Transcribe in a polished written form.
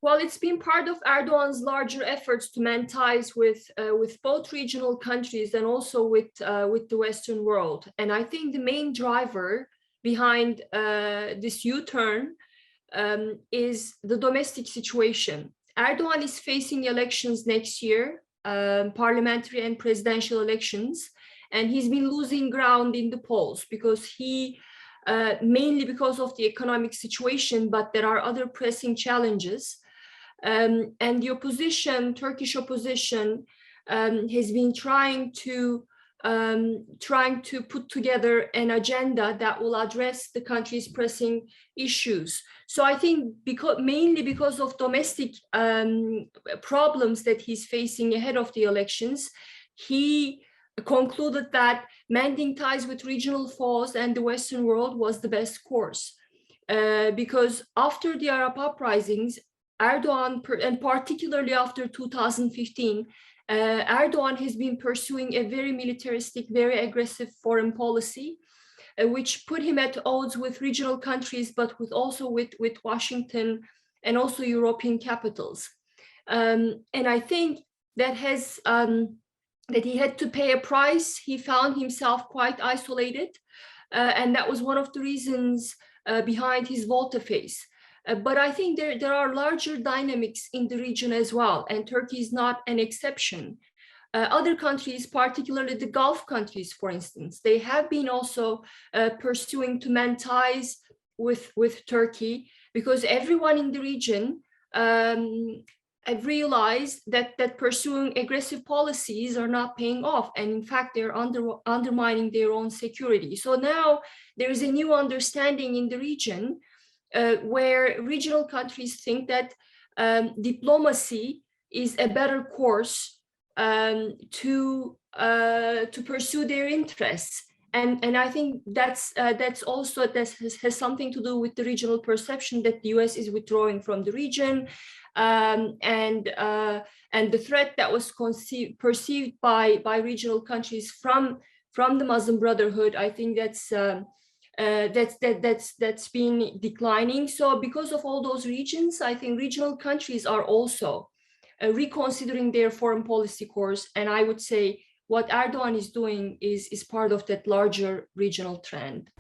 Well, it's been part of Erdogan's larger efforts to mend ties with both regional countries and also with the Western world. And I think the main driver behind this U-turn is the domestic situation. Erdogan is facing elections next year, parliamentary and presidential elections, and he's been losing ground in the polls because mainly because of the economic situation, but there are other pressing challenges. And the opposition, Turkish opposition, has been trying to put together an agenda that will address the country's pressing issues. So I think mainly because of domestic problems that he's facing ahead of the elections, he concluded that mending ties with regional foes and the Western world was the best course. Because after the Arab uprisings, Erdogan, and particularly after 2015, Erdogan has been pursuing a very militaristic, very aggressive foreign policy, which put him at odds with regional countries, but also with Washington and also European capitals. And I think that he had to pay a price. He found himself quite isolated, and that was one of the reasons behind his volte-face. But I think there are larger dynamics in the region as well, and Turkey is not an exception. Other countries, particularly the Gulf countries, for instance, they have been also pursuing to mend ties with Turkey, because everyone in the region have realized that pursuing aggressive policies are not paying off, and in fact they're undermining their own security. So now there is a new understanding in the region where regional countries think that diplomacy is a better course to pursue their interests, and I think that's also has something to do with the regional perception that the US is withdrawing from the region, and the threat that was perceived by regional countries from the Muslim Brotherhood. I think that's been declining. So because of all those regions, I think regional countries are also reconsidering their foreign policy course. And I would say what Erdogan is doing is part of that larger regional trend.